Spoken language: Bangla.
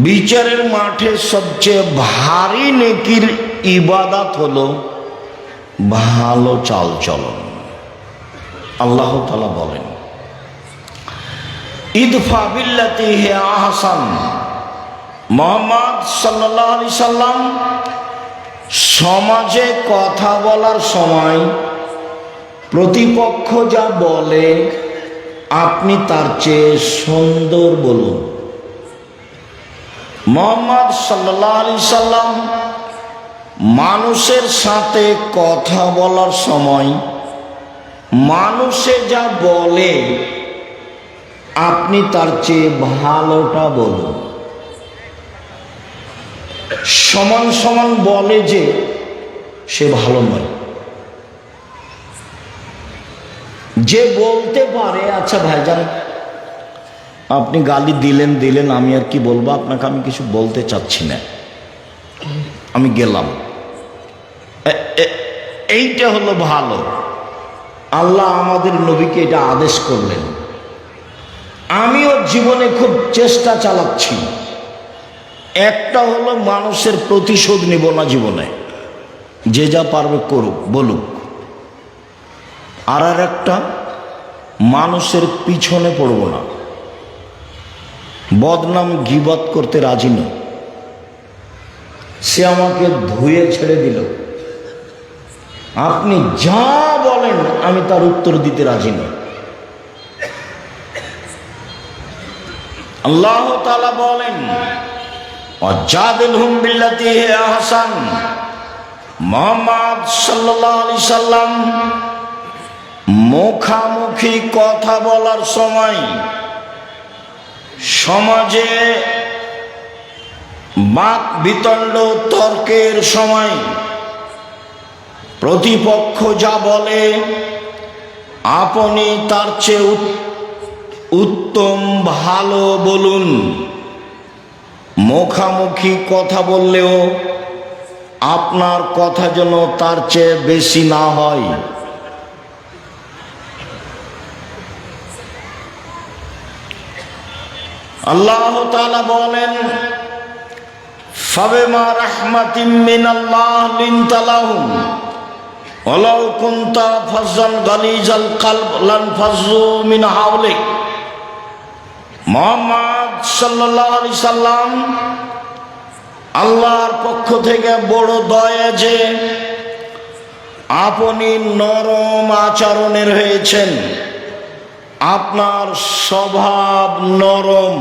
বিচারের মাঠে সবচেয়ে ভারী নেকির ইবাদত হলো ভালো চালচলন। আল্লাহ তাআলা বলেন, ইদফা বিল্লাতি হিয়া আহসান। মুহাম্মদ সাল্লাল্লাহু আলাইহি সাল্লাম সমাজে কথা বলার সময় প্রতিপক্ষ যা বলে আপনি তার চেয়ে সুন্দর বলুন। মুহাম্মদ সাল্লাল্লাহু আলাইহি সাল্লাম মানুষের সাথে কথা বলার সময় মানুষে যা বলে আপনি তার চেয়ে ভালোটা বলুন। সমান সমান বলে যে সে ভালো নয়, যে বলতে পারে আচ্ছা ভাইজান আপনি গালি দিলেন আমি আর কি বলবো, আপনাকে আমি কিছু বলতে চাচ্ছি না, আমি গেলাম, এইটা হলো ভালো। আল্লাহ আমাদের নবীকে এটা আদেশ করলেন। আমিও জীবনে খুব চেষ্টা চালাচ্ছি, একটা হলো মানুষের প্রতিশোধ নিব না জীবনে, যে যা পারবে করুক বলুক। আর একটা মানুষের পিছনে পড়ব না, বদনাম গীবত করতে রাজি নই। সে আমাকে ধুয়ে ছেড়ে দিল, আপনি যা বলেন আমি তার উত্তর দিতে রাজি নই। আল্লাহ তাআলা বলেন, ওয়াজাদিলহুম বিল্লাতি হিয়া আহসান। মুহাম্মদ সাল্লাল্লাহু আলাইহি সাল্লাম মুখামুখি কথা বলার সময়, সমাজে বাক বিতণ্ড তর্কের সময় প্রতিপক্ষ যা বলে আপনি তার চেয়ে উত্তম ভালো বলুন। মুখামুখি কথা বললেও আপনার কথা যেন তার চেয়ে বেশি না হয়। আল্লাহ তাআলা বলেন, ফাবিমা রাহমাতিম মিনাল্লাহ লিনতা লাহুম ওয়ালাউ কুনতা ফাজ্জান গালিজাল কলব লানফাজ্জু মিন হাওলিক। মুহাম্মদ সাল্লাল্লাহু আলাইহি সাল্লাম আল্লাহর পক্ষ থেকে বড় দয়া যে আপনি নরম আচরণের হয়েছেন, আপনার স্বভাব নরম।